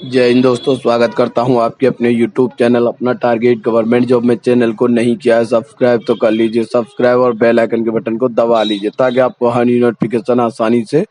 जय हिंद दोस्तों, स्वागत करता हूं आपके अपने YouTube चैनल अपना टारगेट गवर्नमेंट जॉब में चैनल को नहीं किया है सब्सक्राइब तो कर लीजिए सब्सक्राइब और बेल आइकन के बटन को दबा लीजिए ताकि आपको हर न्यू नोटिफिकेशन आसानी से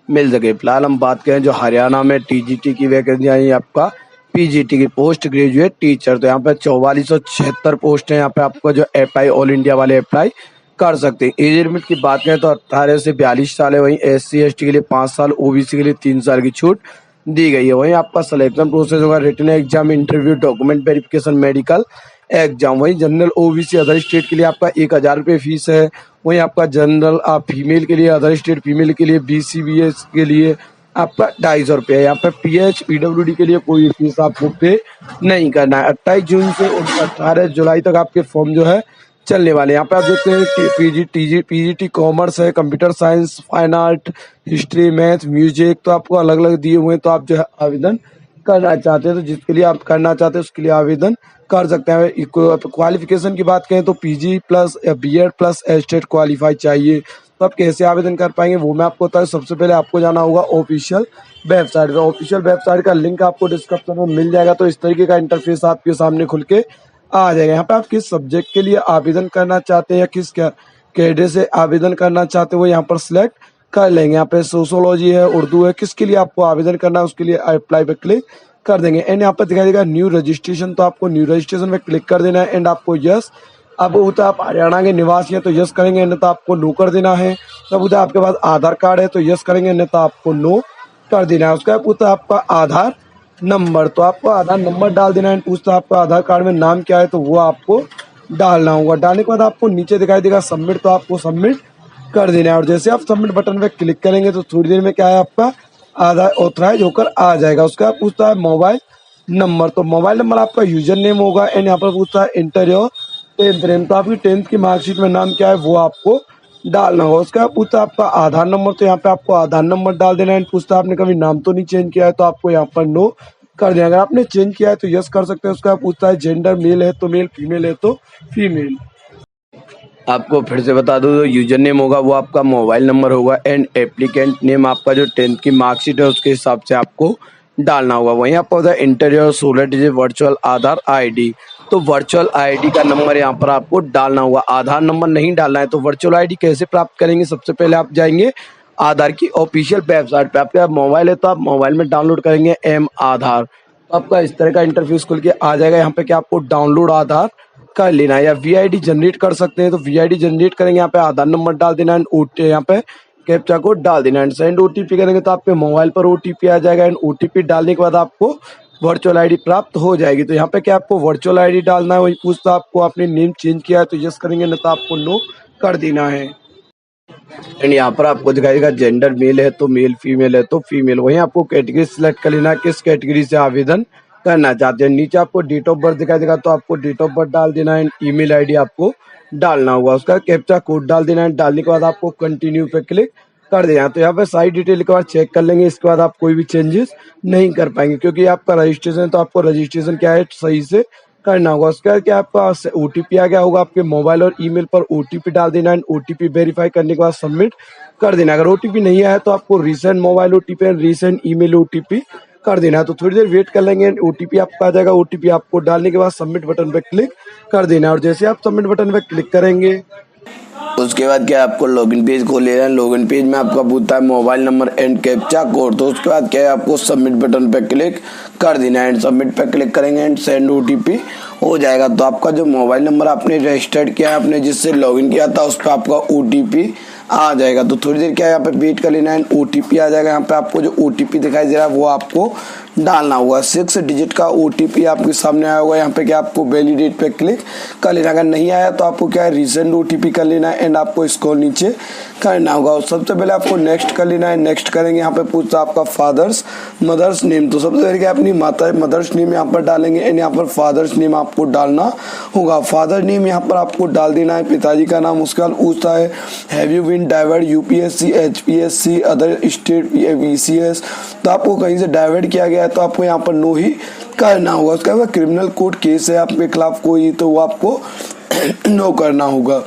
मिल सके। फिलहाल हम बात करें जो हरियाणा में टीजीटी की वैकेंसी आई है, आपका पीजीटी की पोस्ट ग्रेजुएट टीचर। तो यहाँ पे 4476 पोस्ट है। यहाँ पे आपको जो अप्लाई ऑल इंडिया वाले अप्लाई कर सकते हैं। एज लिमिट की बात करें तो 18 से 42 साल है। वहीं SC ST के लिए 5 साल, OBC के लिए 3 साल की छूट दी गई है। वहीं आपका सिलेक्शन प्रोसेस होगा written exam, interview, document verification, medical exam. वहीं जनरल OBC अदर स्टेट के लिए आपका 1000 रुपये फीस है। वहीं आपका जनरल फीमेल के लिए, अदर स्टेट फीमेल के लिए, BCBS के लिए आपका 250 रुपये है। यहाँ पे PH PWD के लिए कोई फीस आपको पे नहीं करना है। 28 जून से 18 जुलाई तक आपके फॉर्म जो है चलने वाले। यहाँ पे आप देखते हैं PGT कॉमर्स है, computer science, fine art, history, math, music, तो आपको अलग अलग दिए हुए हैं। तो आप जो है आवेदन करना चाहते हैं तो जिसके लिए आप करना चाहते हैं उसके लिए आवेदन कर सकते हैं। क्वालिफिकेशन की बात करें तो PG प्लस या BEd प्लस स्टेट क्वालिफाई चाहिए। तो आप कैसे आवेदन कर पाएंगे वो मैं आपको बताऊँ। सबसे पहले आपको जाना होगा ऑफिशियल वेबसाइट पे। ऑफिशियल वेबसाइट का लिंक आपको डिस्क्रिप्शन में मिल जाएगा। तो इस तरीके का इंटरफेस आपके सामने खुल के आ जाएगा। यहाँ पे आप किस सब्जेक्ट के लिए आवेदन करना चाहते हैं या किस कैडर से आवेदन करना चाहते हो यहाँ पर सिलेक्ट कर लेंगे। यहाँ पे सोशोलॉजी है, उर्दू है, किसके लिए आपको आवेदन करना है उसके लिए अप्लाई पे क्लिक कर देंगे। एंड यहाँ पर दिखाई देगा न्यू रजिस्ट्रेशन, तो आपको न्यू रजिस्ट्रेशन पे क्लिक कर देना है। एंड आपको यस, अब उधर आप हरियाणा के निवासी हैं तो यस करेंगे, अन्यथा आपको नो कर देना है। तब उधर आपके पास आधार कार्ड है तो यस करेंगे, अन्यथा आपको नो कर देना है। उसका पूछता आपका आधार नंबर, तो आपको आधार नंबर डाल देना है। पूछता आपका आधार कार्ड में नाम क्या है तो वो आपको डालना होगा। डालने के बाद आपको नीचे दिखाई देगा सबमिट, तो आपको सबमिट कर देना है। और जैसे आप सबमिट बटन पे क्लिक करेंगे तो थोड़ी देर में क्या है आपका आधार ऑथराइज होकर आ जाएगा। उसका पूछता है मोबाइल नंबर, तो मोबाइल नंबर आपका यूजर नेम होगा। एंड यहाँ पर पूछता है इंटर योर 10th नेम, तो आपकी 10th की मार्कशीट में नाम क्या है वो आपको डालना होगा। उसका पूछता है आपका आधार नंबर, तो यहाँ पे आपको आधार नंबर डाल देना है। पूछता है आपने कभी नाम तो नहीं चेंज किया है तो आपको यहाँ पर नो कर देना। अगर आपने चेंज किया है तो यस कर सकते हैं। उसका पूछता है जेंडर मेल है तो मेल, फीमेल है तो फीमेल। आपको फिर से बता दूं, जो यूजर नेम होगा वो आपका मोबाइल नंबर होगा। एंड एप्लीकेंट नेम आपका जो 10th की मार्कशीट है उसके हिसाब से आपको डालना होगा। वहीं आपको होता है इंटीरियर 16 डिजिट वर्चुअल आधार ID, तो वर्चुअल ID का नंबर यहाँ पर आपको डालना होगा। आधार नंबर नहीं डालना है तो वर्चुअल ID कैसे प्राप्त करेंगे? सबसे पहले आप जाएंगे आधार की ऑफिशियल वेबसाइट पे। आपके मोबाइल है तो आप मोबाइल में डाउनलोड करेंगे M आधार, तो आपका इस तरह का इंटरफेस खुल के आ जाएगा। यहाँ पे क्या आपको डाउनलोड आधार कर लेना है या VID जनरेट कर सकते हैं तो VID जनरेट करेंगे। यहाँ पे आधार नंबर डाल देना है, यहाँ पे कैप्चा कोड डाल देना है। सेंड OTP करेंगे तो आपके मोबाइल पर OTP आ जाएगा। एंड OTP डालने के बाद आपको वर्चुअल ID प्राप्त हो जाएगी। तो यहाँ पे क्या आपको वर्चुअल ID डालना है। वही पूछता आपको आपने नेम चेंज किया है तो यस करेंगे, नहीं तो आपको नो कर देना है। एंड यहाँ पर आपको दिखाएगा जेंडर मेल है तो मेल, फीमेल है तो फीमेल। वहीं आपको कैटेगरी सिलेक्ट कर लेना है, किस कैटेगरी से आवेदन करना चाहते हैं। नीचे आपको डेट ऑफ बर्थ दिखाई देगा तो आपको डेट ऑफ बर्थ डाल देना है। ईमेल ID आपको डालना होगा। उसका कैप्चा कोड डाल देना है। डालने के बाद आपको कंटिन्यू पे क्लिक कर देना। तो यहाँ पे सारी डिटेल के बाद चेक कर लेंगे। इसके बाद आप कोई भी चेंजेस नहीं कर पाएंगे क्योंकि आपका रजिस्ट्रेशन है, तो आपको रजिस्ट्रेशन क्या है सही से करना होगा। उसके बाद क्या आपका OTP आ गया होगा आपके मोबाइल और ईमेल पर, OTP डाल देना है। OTP वेरीफाई करने के बाद सबमिट कर देना। अगर OTP नहीं आया तो आपको recent mobile OTP and recent email OTP कर देना है। तो थोड़ी देर वेट कर लेंगे, OTP आपका आ जाएगा। OTP आपको डालने के बाद सबमिट बटन पे क्लिक कर देना है। और जैसे आप सबमिट बटन पे क्लिक करेंगे उसके बाद क्या है आपको लॉगिन पेज खोल लेना है। लॉगिन पेज में आपका पूछता है mobile number and captcha code, तो उसके बाद क्या है आपको सबमिट बटन पे क्लिक कर देना है। एंड सबमिट पे क्लिक करेंगे एंड सेंड OTP हो जाएगा। तो आपका जो मोबाइल नंबर आपने रजिस्टर्ड किया है, आपने जिससे लॉगिन किया था, उस पर आपका OTP आ जाएगा। तो थोड़ी देर क्या है यहाँ पे वेट कर लेना है। OTP आ जाएगा। यहाँ पे आपको जो OTP दिखाई दे रहा है वो आपको डालना होगा। 6 डिजिट का OTP आपके सामने आया होगा। यहाँ पे क्या आपको वैलिडेट पे क्लिक कर लेना। अगर नहीं आया तो आपको क्या है रीसेंट OTP कर लेना है। एंड आपको इसको नीचे करना होगा। और सबसे पहले आपको नेक्स्ट कर लेना है। नेक्स्ट करेंगे, यहाँ पे पूछता आपका फादर्स मदर्स नेम, तो सबसे पहले क्या अपनी माता मदर्स नेम यहाँ पर डालेंगे। एंड यहाँ पर फादर्स नेम आपको डालना होगा। फादर नेम यहाँ पर आपको डाल देना है, पिताजी का नाम। उसके बाद पूछता है have you been divert UPSC HPSC other state BCS, तो आपको कहीं से डाइवर्ट किया गया है तो आपको यहाँ पर नो ही करना होगा। उसके बाद क्रिमिनल कोर्ट केस है आपके खिलाफ कोई, तो वो आपको नो करना होगा।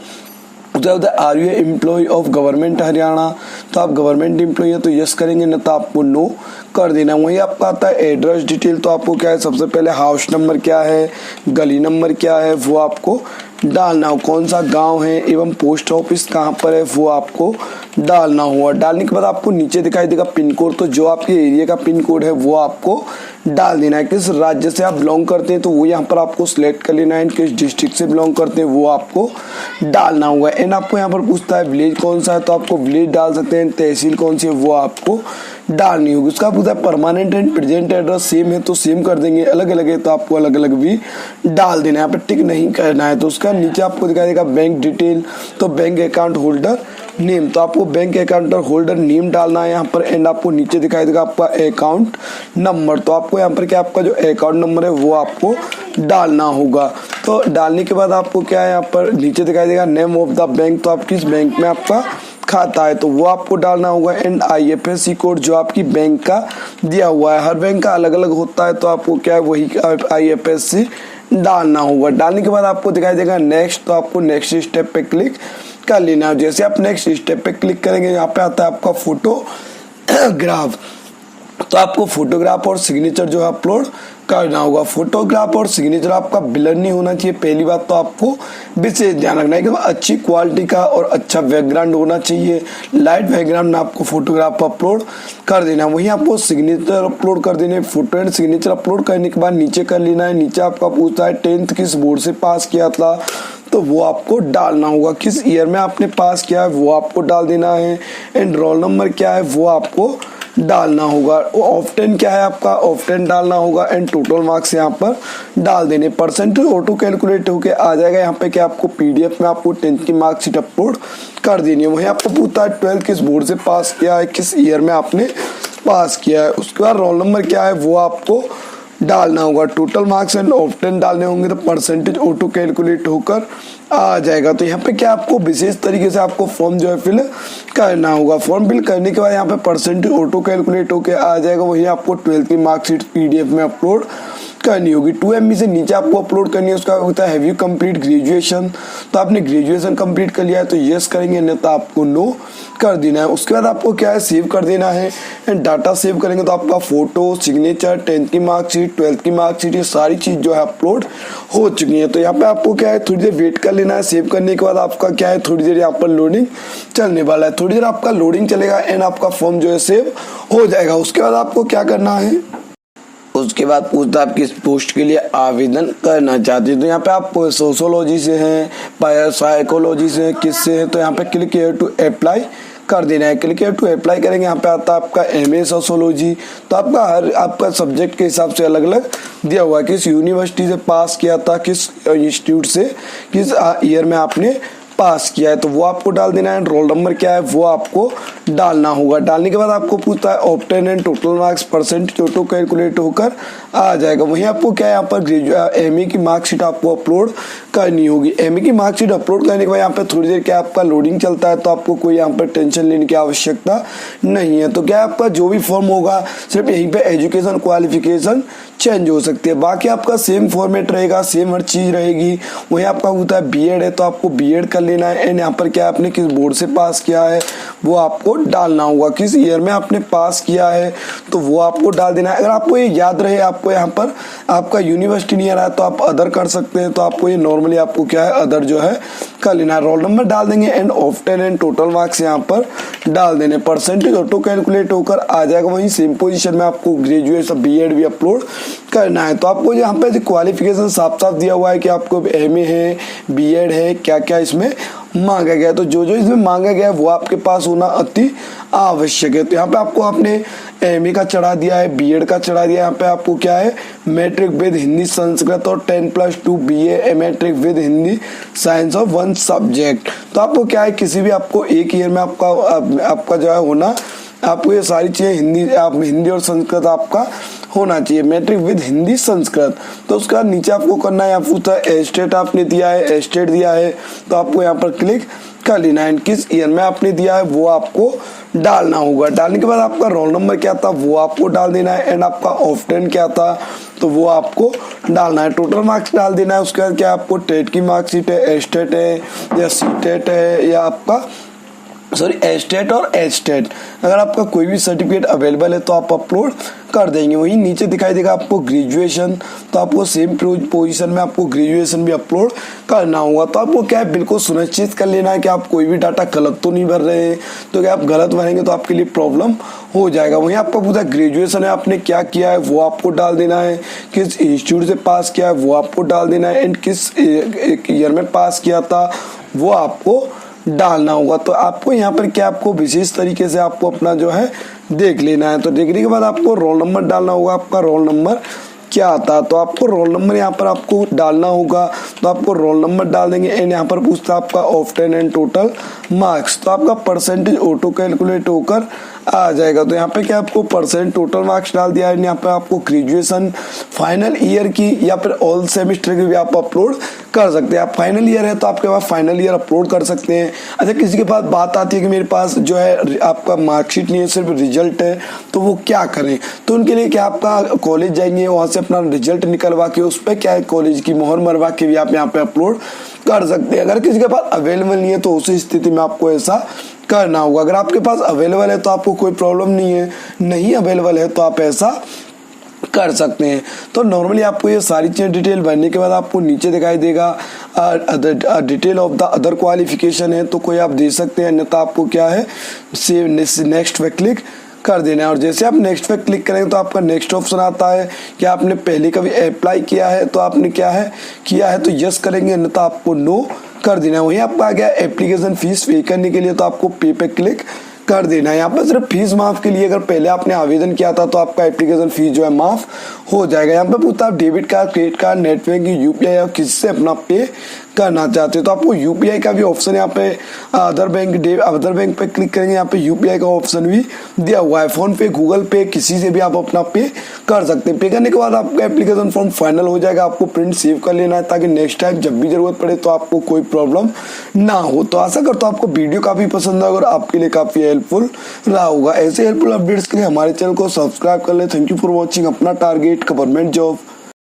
उसके बाद are you employ of government Haryana, तो आप गवर्नमेंट एम्प्लॉय है तो यस करेंगे, न तो आपको नो कर देना। वही आपका आता है एड्रेस डिटेल, तो आपको क्या है सबसे पहले हाउस नंबर क्या है, गली नंबर क्या है वो आपको डालना हो, कौन सा गांव है एवं पोस्ट ऑफिस कहाँ पर है वो आपको डालना होगा। डालने के बाद आपको नीचे दिखाई देगा पिन कोड, तो जो आपके एरिया का पिन कोड है वो आपको डाल देना है। किस राज्य से आप बिलोंग करते हैं तो वो यहाँ पर आपको सिलेक्ट कर लेना है, किस डिस्ट्रिक्ट से बिलोंग करते हैं वो आपको डालना होगा। एंड आपको यहाँ पर पूछता है विलेज कौन सा है, तो आपको विलेज डाल सकते हैं, तहसील कौन सी है वो आपको डालनी होगी। उसका पूछता है permanent and present address same है तो सेम कर देंगे, अलग अलग है तो आपको अलग अलग भी डाल देना है, यहाँ पर टिक नहीं करना है। तो उसका नीचे आपको दिखाई देगा बैंक डिटेल, तो बैंक अकाउंट होल्डर नेम, तो आपको बैंक अकाउंट होल्डर नेम डालना है यहाँ पर। एंड आपको नीचे दिखाई देगा आपका अकाउंट नंबर, तो आपको यहाँ पर क्या आपका जो अकाउंट नंबर है वो आपको डालना होगा। तो डालने के बाद आपको क्या है यहाँ पर नीचे दिखाई देगा नेम ऑफ द बैंक, तो आप किस बैंक में आपका खाता है तो वो आपको डालना होगा। एंड IFSC कोड जो आपकी बैंक का दिया हुआ है, हर बैंक का अलग अलग होता है, तो आपको क्या है वही IFSC डालना होगा। डालने के बाद आपको दिखाई देगा नेक्स्ट, तो आपको नेक्स्ट स्टेप पे क्लिक कर लेना है। जैसे आप नेक्स्ट स्टेप पे क्लिक करेंगे यहाँ पे आता है आपका फोटोग्राफ, तो आपको फोटोग्राफ और सिग्नेचर जो है अपलोड करना होगा। फोटोग्राफ और सिग्नेचर आपका ब्लर नहीं होना चाहिए, पहली बात तो आपको विशेष ध्यान रखना है कि अच्छी क्वालिटी का और अच्छा बैकग्राउंड होना चाहिए, लाइट बैकग्राउंड में आपको फोटोग्राफ अपलोड कर देना है। वहीं आपको सिग्नेचर अपलोड कर देने, फोटो एंड सिग्नेचर अपलोड करने के बाद नीचे कर लेना है। नीचे आपका पूछता है 10th किस बोर्ड से पास किया था, तो वो आपको डालना होगा, किस ईयर में आपने पास किया है वो आपको डाल देना है। एंड रोल नंबर क्या है वो आपको डालना होगा। ऑप्टेन क्या है आपका, ऑप्टेन डालना होगा। एंड टोटल मार्क्स यहाँ पर डाल देने, परसेंटेज ऑटो कैलकुलेट होके आ जाएगा यहाँ पे कि आपको PDF में आपको 10th की मार्कशीट अपलोड कर देनी है। वहीं आपको पूछता है 12th किस बोर्ड से पास किया है, किस ईयर में आपने पास किया है। उसके बाद रोल नंबर क्या है वो आपको डालना होगा। टोटल मार्क्स एंड ऑप्टेन डालने होंगे तो परसेंटेज ऑटो कैलकुलेट होकर आ जाएगा। तो यहाँ पे क्या आपको विशेष तरीके से आपको फॉर्म जो है फिल करना होगा। फॉर्म फिल करने के बाद यहाँ पे परसेंटेज ऑटो कैलकुलेट होकर आ जाएगा। वही आपको 12th की मार्कशीट PDF में अपलोड करनी होगी। 2 MB से नीचे आपको अपलोड करनी है। उसका होता है हैव यू कंप्लीट ग्रेजुएशन, तो आपने ग्रेजुएशन कंप्लीट कर लिया है तो यस करेंगे, नहीं तो आपको नो कर देना है। उसके बाद आपको क्या है सेव कर देना है। एंड डाटा सेव करेंगे तो आपका फोटो, सिग्नेचर, 10th की मार्कशीट, 12th की मार्कशीट, ये सारी चीज जो है अपलोड हो चुकी है। तो यहाँ पे आपको क्या है थोड़ी देर वेट कर लेना है। सेव करने के बाद आपका क्या है थोड़ी देर यहाँ पर लोडिंग चलने वाला है, थोड़ी देर आपका लोडिंग चलेगा एंड आपका फॉर्म जो है सेव हो जाएगा। उसके बाद आपको क्या करना है, उसके बाद पूछता है आप किस पोस्ट के लिए आवेदन करना चाहते हैं। तो यहाँ पे आप सोशियोलॉजी से हैं, साइकोलॉजी से हैं, किससे हैं, तो यहाँ पे क्लिक हियर टू अप्लाई कर देना है। क्लिक हियर टू अप्लाई करेंगे, यहाँ पे आता है आपका MA सोशियोलॉजी, तो आपका हर आपका सब्जेक्ट के हिसाब से अलग अलग दिया हुआ है, किस यूनिवर्सिटी से पास किया था, किस इंस्टीट्यूट से किस ईयर में आपने पास किया है तो वो आपको डाल देना है। रोल नंबर क्या है वो आपको डालना होगा। डालने के बाद आपको पूछता है obtain and total marks, percentage auto calculate होकर आ जाएगा। वहीं आपको क्या है यहाँ पर MA की मार्कशीट आपको अपलोड करनी होगी। MA की मार्कशीट अपलोड करने के बाद यहाँ पे थोड़ी देर क्या आपका लोडिंग चलता है, तो आपको कोई यहाँ पर टेंशन लेने की आवश्यकता नहीं है। तो क्या आपका जो भी फॉर्म होगा सिर्फ यहीं पे एजुकेशन क्वालिफिकेशन चेंज हो सकती है, बाकी आपका सेम फॉर्मेट रहेगा, सेम हर चीज रहेगी। वहीं आपका होता है B.Ed है तो आपको B.Ed कर लेना है। एंड यहाँ पर क्या आपने किस बोर्ड से पास किया है वो आपको डालना होगा, किस ईयर में आपने पास किया है तो वो आपको डाल देना है। अगर आपको ये याद रहे, आपको यहाँ पर आपका यूनिवर्सिटी नहीं आ रहा है तो आप अदर कर सकते हैं, तो आपको ये नॉर्मली आपको क्या है अदर जो है कर लेना है। रोल नंबर डाल देंगे and obtain and total marks यहाँ पर डाल देने, परसेंटेज ऑटो कैलकुलेट होकर आ जाएगा। वहीं सेम पोजीशन में आपको ग्रेजुएशन B.Ed भी अपलोड करना है। तो आपको यहाँ पे क्वालिफिकेशन साफ साफ दिया हुआ है कि आपको MA है, B.Ed है, क्या क्या इसमें मांगा गया है। तो जो जो इसमें मांगा गया है वो आपके पास होना अति आवश्यक है। तो यहाँ पे आपको आपने MA का चढ़ा दिया है, B.Ed का चढ़ा दिया है। यहाँ पे आपको क्या है मैट्रिक विद हिंदी संस्कृत और 10+2 BA matric with Hindi science of 1 subject. तो आपको क्या है किसी भी आपको एक ईयर में आपका जो है होना, आपको ये सारी चीजें हिंदी और संस्कृत आपका होना चाहिए, मैट्रिक विद हिंदी संस्कृत। तो उसका नीचे आपको करना है, आपको एस्टेट आपने दिया है, एस्टेट दिया है तो आपको यहाँ पर क्लिक कर लेना है। किस ईयर में आपने दिया है वो आपको डालना होगा। डालने के बाद आपका रोल नंबर क्या था वो आपको डाल देना है। एंड आपका ऑप्टेन क्या था तो वो आपको डालना है, टोटल मार्क्स डाल देना है। उसके बाद क्या आपको टेट की मार्कशीट है, एस्टेट है या सीटेट है या आपका एस्टेट और एस्टेट, अगर आपका कोई भी सर्टिफिकेट अवेलेबल है तो आप अपलोड कर देंगे। वहीं नीचे दिखाई देगा आपको ग्रेजुएशन, तो आपको सेम पोजीशन में आपको ग्रेजुएशन भी अपलोड करना होगा। तो आपको क्या है, बिल्कुल सुनिश्चित कर लेना है कि आप कोई भी डाटा गलत तो नहीं भर रहे हैं, तो क्या आप गलत भरेंगे तो आपके लिए प्रॉब्लम हो जाएगा। वहीं आपका पूरा ग्रेजुएशन है, आपने क्या किया है वो आपको डाल देना है, किस इंस्टीट्यूट से पास किया है वो आपको डाल देना है, एंड किस ईयर में पास किया था वो आपको डालना होगा। तो आपको यहाँ पर क्या आपको विशेष तरीके से आपको अपना जो है देख लेना है। तो देखने के बाद आपको रोल नंबर डालना होगा, आपका रोल नंबर क्या आता है, तो आपको रोल नंबर यहाँ पर आपको डालना होगा। तो आपको रोल नंबर डाल देंगे एंड यहाँ पर पूछता है आपका ऑफ्टन एंड टोटल मार्क्स, तो आपका परसेंटेज ऑटो कैलकुलेट होकर आ जाएगा। तो यहाँ पे क्या आपको परसेंट टोटल मार्क्स डाल दिया है। यहाँ पे आपको ग्रेजुएशन फाइनल ईयर की या फिर ऑल सेमेस्टर की भी आप अपलोड कर सकते हैं। आप फाइनल ईयर है तो आपके पास फाइनल ईयर अपलोड कर सकते हैं। अच्छा, किसी के पास बात आती है कि मेरे पास जो है आपका मार्कशीट नहीं है, सिर्फ रिजल्ट है, तो वो क्या करें, तो उनके लिए क्या आपका कॉलेज जाएंगे, वहाँ से अपना रिजल्ट निकलवा के उस पर क्या है कॉलेज की मोहर मरवा के भी आप यहाँ पे अपलोड कर सकते हैं। अगर किसी के पास अवेलेबल नहीं है तो उसी स्थिति में आपको ऐसा करना होगा। अगर आपके पास अवेलेबल है तो आपको कोई प्रॉब्लम नहीं है, नहीं अवेलेबल है तो आप ऐसा कर सकते हैं। तो नॉर्मली आपको ये सारी चीज़ें डिटेल भरने के बाद आपको नीचे दिखाई देगा detail of the other qualification है, तो कोई आप दे सकते हैं, अन्यथा आपको क्या है सेव नेक्स्ट पे क्लिक कर देना है। और जैसे आप नेक्स्ट पे क्लिक करेंगे तो आपका नेक्स्ट ऑप्शन आता है कि आपने पहले कभी अप्लाई किया है, तो आपने क्या है किया है तो यस करेंगे, अन्यथा आपको नो कर देना है। वहीं आपका आ गया एप्लीकेशन फीस पे करने के लिए, तो आपको पे क्लिक कर देना है। यहाँ पर सिर्फ फीस माफ के लिए अगर पहले आपने आवेदन किया था तो आपका एप्लीकेशन फीस जो है माफ हो जाएगा। यहाँ पे पूछता है आप debit card, credit card, net banking, UPI या किसी से अपना पे करना चाहते हो, तो आपको यूपीआई का भी ऑप्शन यहाँ पे अदर बैंक पे क्लिक करेंगे, यहाँ पे यूपीआई का ऑप्शन भी दिया हुआ है। फोन पे, गूगल पे, किसी से भी आप अपना पे कर सकते हैं। पे करने के बाद आपका एप्लीकेशन फॉर्म फाइनल हो जाएगा। आपको प्रिंट सेव कर लेना है ताकि नेक्स्ट टाइम जब भी जरूरत पड़े तो आपको कोई प्रॉब्लम ना हो। तो आशा करता हूँ आपको वीडियो काफी पसंद आएगा और आपके लिए काफी हेल्पफुल रहा होगा। ऐसे हेल्पफुल अपडेट्स के लिए हमारे चैनल को सब्सक्राइब कर ले। Thank you for watching. अपना टारगेट गवर्नमेंट जॉब।